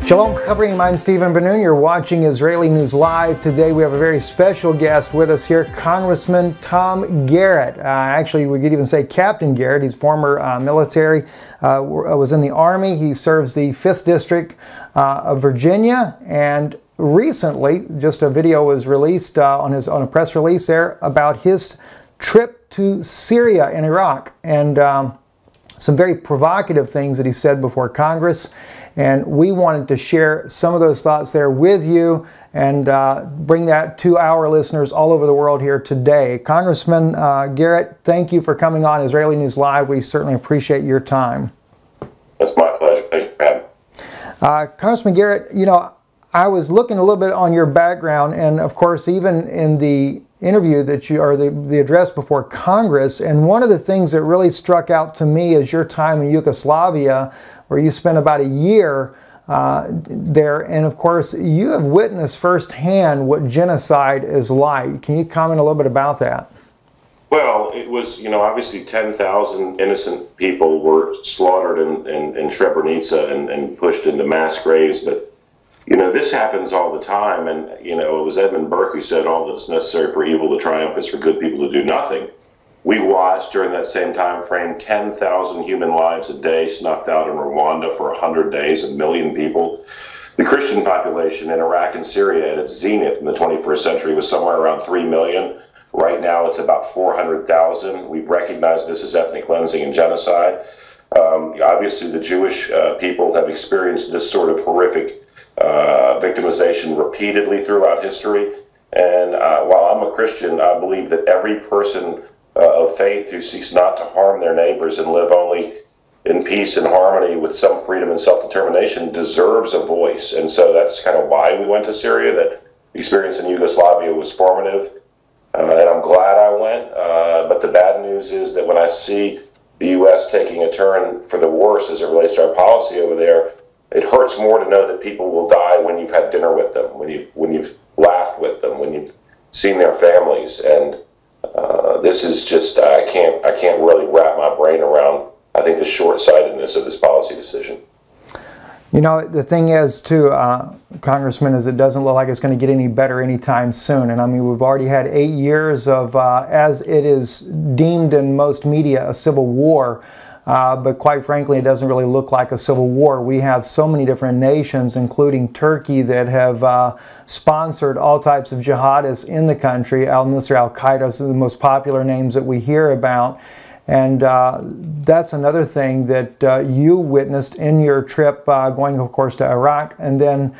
Shalom Chavrim, I'm Stephen Ben-Nun. You're watching Israeli News Live. Today we have a very special guest with us here, Congressman Tom Garrett. Actually, we could even say Captain Garrett. He's former military, was in the Army. He serves the 5th District of Virginia, and recently, just a video was released on a press release there about his trip to Syria and Iraq, and some very provocative things that he said before Congress. And we wanted to share some of those thoughts there with you and bring that to our listeners all over the world here today. Congressman Garrett, thank you for coming on Israeli News Live. We certainly appreciate your time. It's my pleasure. Thank you, man. Congressman Garrett, you know, I was looking a little bit on your background, and of course, even in the interview that you, or the address before Congress, and one of the things that really struck out to me is your time in Yugoslavia, where you spent about a year there, and of course you have witnessed firsthand what genocide is like. Can you comment a little bit about that? Well, it was, you know, obviously 10,000 innocent people were slaughtered in Srebrenica and pushed into mass graves, but you know, this happens all the time, and you know, it was Edmund Burke who said all that's necessary for evil to triumph is for good people to do nothing. We watched during that same time frame 10,000 human lives a day snuffed out in Rwanda for 100 days, 1 million people. The Christian population in Iraq and Syria at its zenith in the 21st century was somewhere around 3 million. Right now it's about 400,000. We've recognized this as ethnic cleansing and genocide. Obviously the Jewish people have experienced this sort of horrific victimization repeatedly throughout history. And while I'm a Christian, I believe that every person of faith who seeks not to harm their neighbors and live only in peace and harmony with some freedom and self-determination deserves a voice. And so that's kind of why we went to Syria. That experience in Yugoslavia was formative, and I'm glad I went. But the bad news is that when I see the U.S. taking a turn for the worse as it relates to our policy over there, it hurts more to know that people will die when you've had dinner with them, when you've laughed with them, when you've seen their families. And this is just, I can't really wrap my brain around, I think, the short-sightedness of this policy decision. You know, the thing is, too, Congressman, is it doesn't look like it's going to get any better anytime soon. And I mean, we've already had 8 years of, as it is deemed in most media, a civil war. But quite frankly, it doesn't really look like a civil war. We have so many different nations, including Turkey, that have sponsored all types of jihadists in the country. Al-Nusra, Al-Qaeda are the most popular names that we hear about. And that's another thing that you witnessed in your trip going, of course, to Iraq and then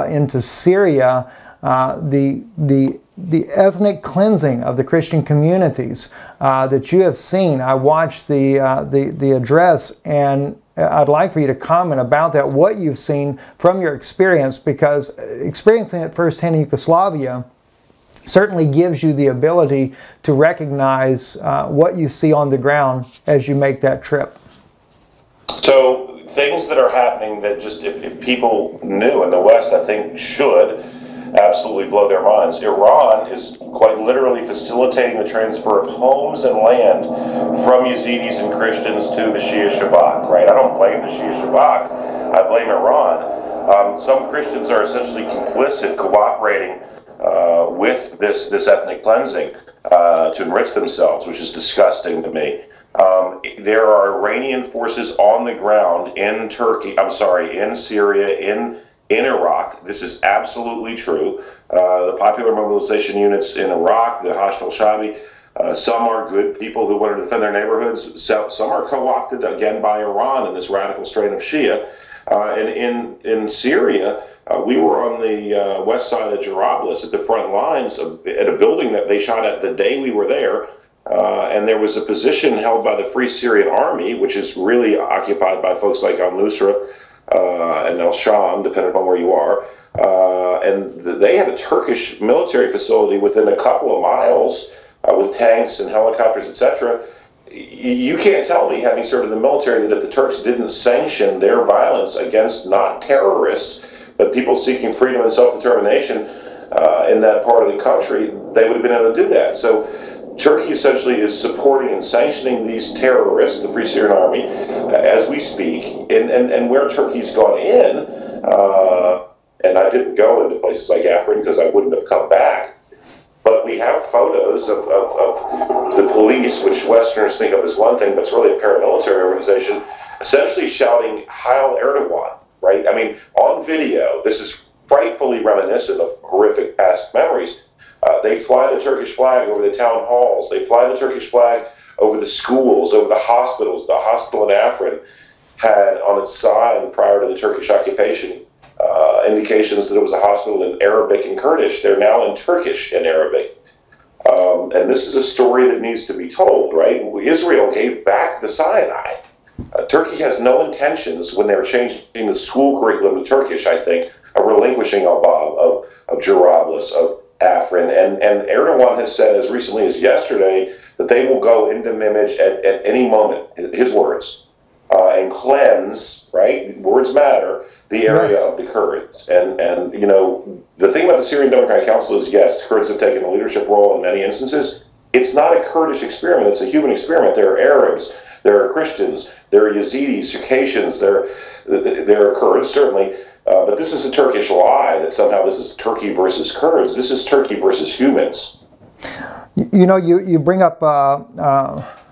into Syria, the ethnic cleansing of the Christian communities that you have seen. I watched the address, and I'd like for you to comment about that, what you've seen from your experience, because experiencing it firsthand in Yugoslavia certainly gives you the ability to recognize what you see on the ground as you make that trip. So things that are happening that just, if people knew in the West, I think should absolutely blow their minds. Iran is quite literally facilitating the transfer of homes and land from Yazidis and Christians to the Shia Shabak, right? I don't blame the Shia Shabak, I blame Iran. Some Christians are essentially complicit, cooperating with this ethnic cleansing to enrich themselves, which is disgusting to me. There are Iranian forces on the ground in in Syria, in Iraq. This is absolutely true. The popular mobilization units in Iraq, the Hashd al-Shabi, some are good people who want to defend their neighborhoods. Some are co-opted again by Iran in this radical strain of Shia. And in Syria, we were on the west side of Jarablus at the front lines at a building that they shot at the day we were there. And there was a position held by the Free Syrian Army, which is really occupied by folks like al-Nusra and al-Sham, depending on where you are. And they had a Turkish military facility within a couple of miles with tanks and helicopters, etc. You can't tell me, having served in the military, that if the Turks didn't sanction their violence against not terrorists, but people seeking freedom and self-determination in that part of the country, they would have been able to do that. So Turkey essentially is supporting and sanctioning these terrorists, the Free Syrian Army, as we speak. And where Turkey's gone in, And I didn't go into places like Afrin because I wouldn't have come back. But we have photos of the police, which Westerners think of as one thing, but it's really a paramilitary organization, essentially shouting Heil Erdogan, right? I mean, on video, this is frightfully reminiscent of horrific past memories. They fly the Turkish flag over the town halls. They fly the Turkish flag over the schools, over the hospitals. The hospital in Afrin had on its sign prior to the Turkish occupation indications that it was a hospital in Arabic and Kurdish. They're now in Turkish and Arabic. And this is a story that needs to be told, right? Israel gave back the Sinai. Turkey has no intentions, when they're changing the school curriculum to Turkish, I think, of relinquishing Albab, of Jarablus, of Afrin. And Erdogan has said as recently as yesterday that they will go into Mimich at any moment, his words, and cleanse, right? Words matter, the area of the Kurds. And you know, the thing about the Syrian Democratic Council is, yes, Kurds have taken a leadership role in many instances. It's not a Kurdish experiment. It's a human experiment. There are Arabs, there are Christians, there are Yazidis, Circassians, there are Kurds, certainly. But this is a Turkish lie that somehow this is Turkey versus Kurds. This is Turkey versus humans. You know, you bring up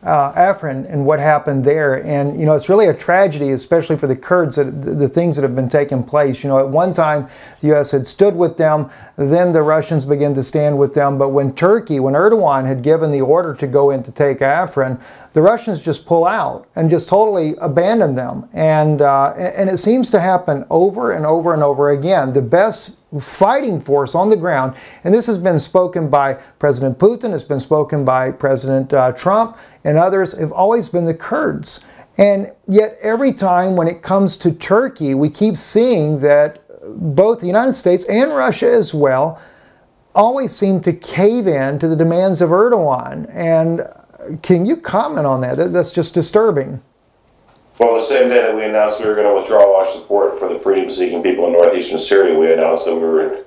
Afrin and what happened there, and you know, it's really a tragedy, especially for the Kurds, the things that have been taking place. You know, at one time the U.S. had stood with them, then the Russians began to stand with them, but when Erdogan had given the order to go in to take Afrin, the Russians just pull out and just totally abandon them, and it seems to happen over and over and over again. The best fighting force on the ground, and this has been spoken by President Putin, it's been spoken by President Trump, and others, have always been the Kurds. And yet every time when it comes to Turkey, we keep seeing that both the United States and Russia as well always seem to cave in to the demands of Erdogan. And can you comment on that? That's just disturbing. Well, the same day that we announced we were going to withdraw our support for the freedom-seeking people in northeastern Syria, we announced that we were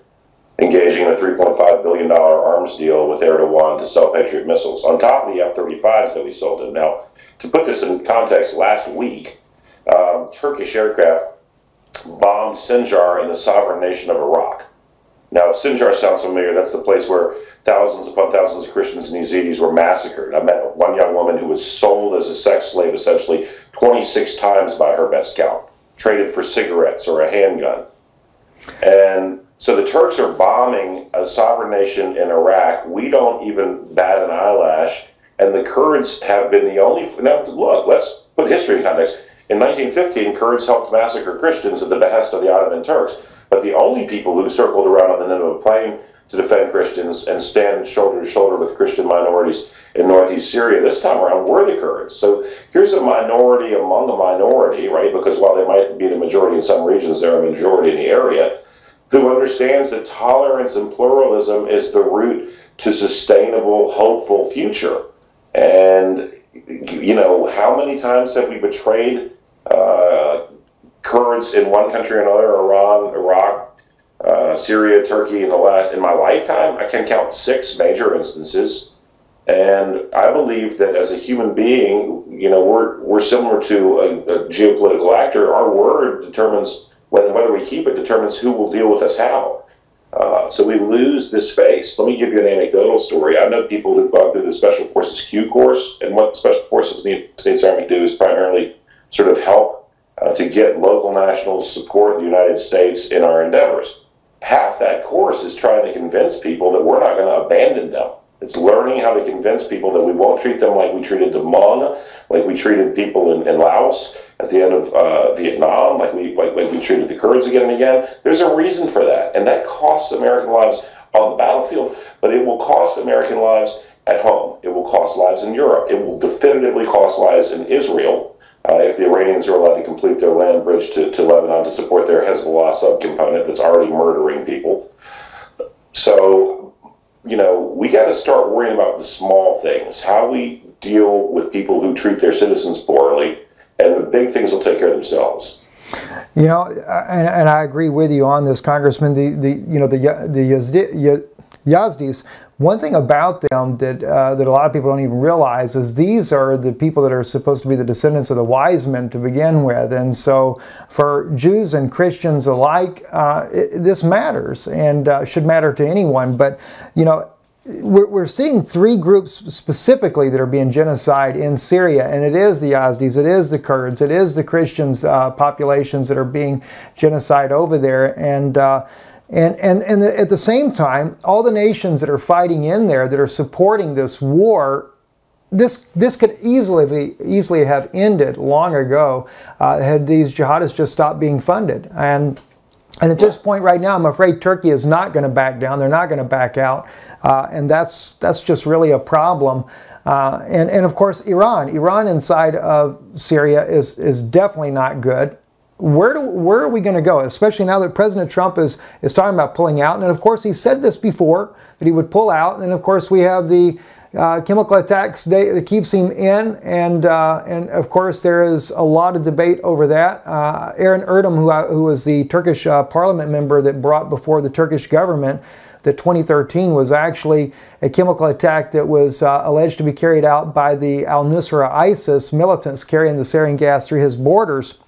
engaging in a $3.5 billion arms deal with Erdogan to sell Patriot missiles, on top of the F-35s that we sold him. Now, to put this in context, last week, Turkish aircraft bombed Sinjar in the sovereign nation of Iraq. Now, if Sinjar sounds familiar, that's the place where thousands upon thousands of Christians and Yazidis were massacred. I met one young woman who was sold as a sex slave, essentially 26 times by her best count, traded for cigarettes or a handgun. And so the Turks are bombing a sovereign nation in Iraq. We don't even bat an eyelash. And the Kurds have been the only... Now, look, let's put history in context. In 1915, Kurds helped massacre Christians at the behest of the Ottoman Turks. But the only people who circled around on the end of a plane to defend Christians and stand shoulder to shoulder with Christian minorities in northeast Syria this time around were the Kurds. So here's a minority among a minority, right? Because while they might be the majority in some regions, they're a majority in the area, who understands that tolerance and pluralism is the route to sustainable, hopeful future. And, you know, how many times have we betrayed Kurds in one country or another, Iran, Iraq, Syria, Turkey, in my lifetime? I can count 6 major instances. And I believe that as a human being, you know, we're similar to a geopolitical actor. Our word determines whether we keep it, determines who will deal with us how. So we lose this face. Let me give you an anecdotal story. I know people who've gone through the Special Forces Q course, and what Special Forces in the United States Army do is primarily sort of help to get local national support in the United States in our endeavors. Half that course is trying to convince people that we're not going to abandon them. It's learning how to convince people that we won't treat them like we treated the Hmong, like we treated people in Laos at the end of Vietnam, like we treated the Kurds again and again. There's a reason for that, and that costs American lives on the battlefield, but it will cost American lives at home. It will cost lives in Europe. It will definitively cost lives in Israel if the Iranians are allowed to complete their land bridge to Lebanon to support their Hezbollah subcomponent that's already murdering people. So, you know, we got to start worrying about the small things, how we deal with people who treat their citizens poorly, and the big things will take care of themselves. You know, and I agree with you on this, Congressman. The Yazdis. One thing about them that that a lot of people don't even realize is these are the people that are supposed to be the descendants of the wise men to begin with, and so for Jews and Christians alike, this matters and should matter to anyone. But you know, we're seeing three groups specifically that are being genocide in Syria, and it is the Yazdis, it is the Kurds, it is the Christians populations that are being genocide over there, and at the same time, all the nations that are fighting in there that are supporting this war, this could easily have ended long ago had these jihadists just stopped being funded. And at this point right now, I'm afraid Turkey is not going to back down. They're not going to back out. And that's just really a problem. And of course, Iran inside of Syria is definitely not good. Where are we going to go, especially now that President Trump is talking about pulling out? And of course, he said this before, that he would pull out. And of course, we have the chemical attacks that keeps him in, and of course there is a lot of debate over that. Aaron Erdem, who was the Turkish parliament member that brought before the Turkish government that 2013 was actually a chemical attack that was alleged to be carried out by the al-Nusra ISIS militants carrying the sarin gas through his borders,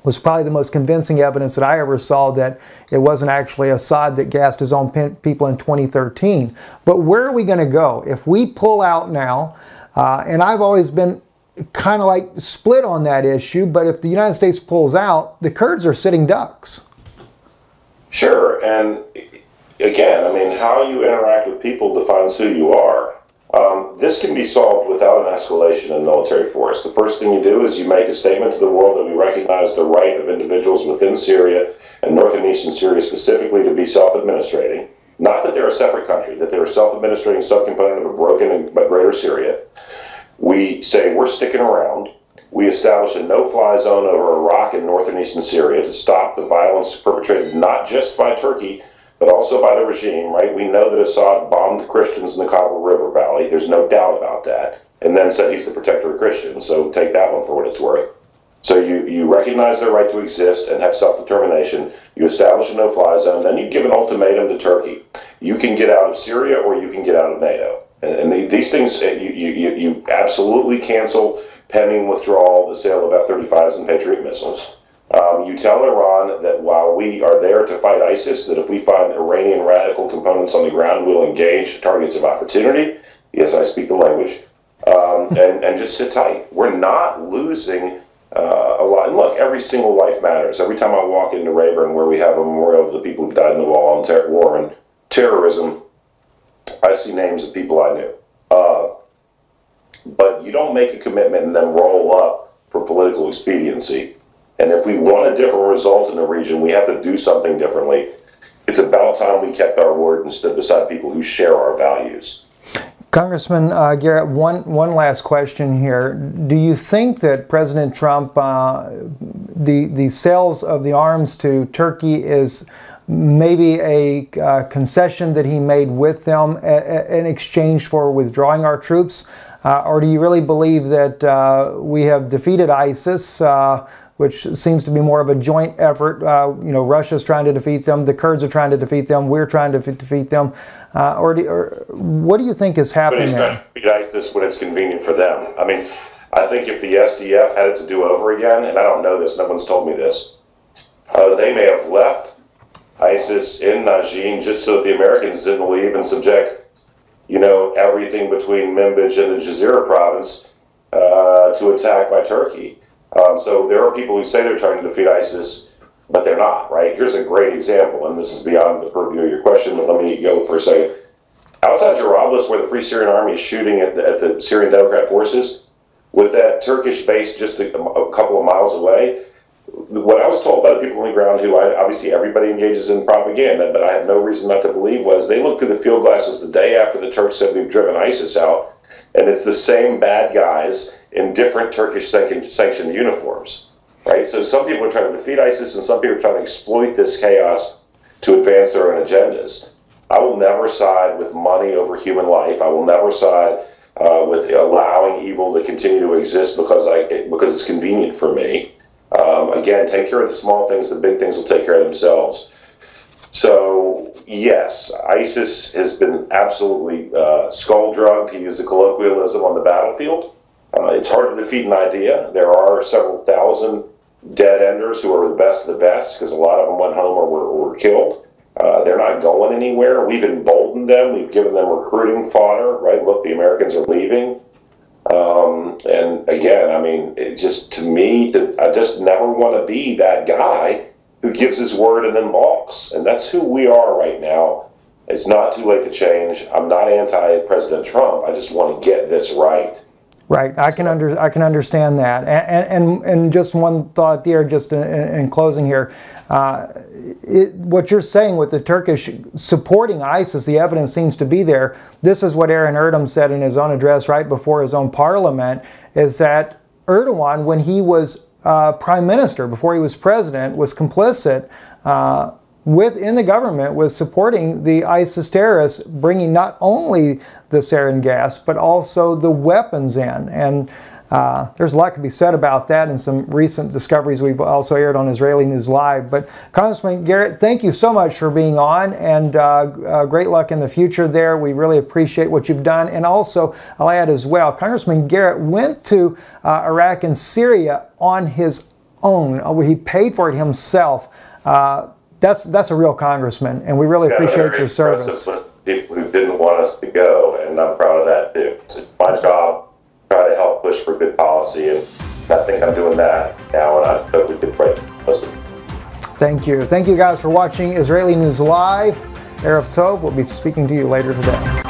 was probably the most convincing evidence that I ever saw that it wasn't actually Assad that gassed his own people in 2013. But where are we going to go? If we pull out now, and I've always been kind of like split on that issue, but if the United States pulls out, the Kurds are sitting ducks. Sure, and again, I mean, how you interact with people defines who you are. This can be solved without an escalation in military force. The first thing you do is you make a statement to the world that we recognize the right of individuals within Syria and north and eastern Syria specifically to be self-administrating. Not that they're a separate country, that they're a self-administrating subcomponent of a broken but greater Syria. We say we're sticking around. We establish a no-fly zone over Iraq and north and eastern Syria to stop the violence perpetrated not just by Turkey, but also by the regime, right? We know that Assad bombed the Christians in the Kabul River Valley. There's no doubt about that. And then said he's the protector of Christians. So take that one for what it's worth. So you recognize their right to exist and have self-determination. You establish a no-fly zone. Then you give an ultimatum to Turkey. You can get out of Syria or you can get out of NATO. And these things, you absolutely cancel pending withdrawal, the sale of F-35s and Patriot missiles. You tell Iran that while we are there to fight ISIS, that if we find Iranian radical components on the ground, we'll engage targets of opportunity. Yes, I speak the language. And just sit tight. We're not losing a lot. And look, every single life matters. Every time I walk into Rayburn, where we have a memorial to the people who died in the war and terrorism, I see names of people I knew. But you don't make a commitment and then roll up for political expediency. And if we want a different result in the region, we have to do something differently. It's about time we kept our word and stood beside people who share our values. Congressman Garrett, one last question here. Do you think that President Trump, the sales of the arms to Turkey is maybe a concession that he made with them in exchange for withdrawing our troops? Or do you really believe that we have defeated ISIS, which seems to be more of a joint effort? You know, Russia's trying to defeat them, the Kurds are trying to defeat them, we're trying to defeat them. Or what do you think is happening there? But he's trying to defeat ISIS when it's convenient for them. I mean, I think if the SDF had it to do over again, and I don't know this, no one's told me this, they may have left ISIS in Najin just so that the Americans didn't leave and subject, you know, everything between Manbij and the Jazeera province to attack by Turkey. So there are people who say they're trying to defeat ISIS, but they're not, right? Here's a great example, and this is beyond the purview of your question, but let me go for a second. Outside Jarablus, where the Free Syrian Army is shooting at the Syrian Democrat forces, with that Turkish base just a couple of miles away, what I was told by the people on the ground, who obviously everybody engages in propaganda, but I have no reason not to believe, was they looked through the field glasses the day after the Turks said we've driven ISIS out, and it's the same bad guys in different Turkish sanctioned uniforms, right? So some people are trying to defeat ISIS, and some people are trying to exploit this chaos to advance their own agendas. I will never side with money over human life. I will never side with allowing evil to continue to exist because it's convenient for me. Again, take care of the small things. The big things will take care of themselves. So, yes, ISIS has been absolutely skull-drugged, to use a colloquialism, on the battlefield. It's hard to defeat an idea. There are several thousand dead-enders who are the best of the best, because a lot of them went home or were killed. They're not going anywhere. We've emboldened them. We've given them recruiting fodder, right? Look, the Americans are leaving. And again, I mean, it just, to me, I just never want to be that guy who gives his word and then balks. And that's who we are right now. It's not too late to change. I'm not anti-President Trump. I just want to get this right. Right, I can understand that, and just one thought there, just in closing here, what you're saying with the Turkish supporting ISIS, the evidence seems to be there. This is what Aaron Erdem said in his own address right before his own parliament, is that Erdogan, when he was prime minister, before he was president, was complicit within the government, was supporting the ISIS terrorists, bringing not only the sarin gas, but also the weapons in. And there's a lot to be said about that, and some recent discoveries we've also aired on Israeli News Live. But Congressman Garrett, thank you so much for being on, and great luck in the future there. We really appreciate what you've done. And also, I'll add as well, Congressman Garrett went to Iraq and Syria on his own. He paid for it himself. That's a real congressman, and we really appreciate your service. People who didn't want us to go, and I'm proud of that too. It's my job to try to help push for good policy, and I think I'm doing that now, and I hope we did great. Thank you. Thank you guys for watching Israeli News Live. Erev Tov. We'll be speaking to you later today.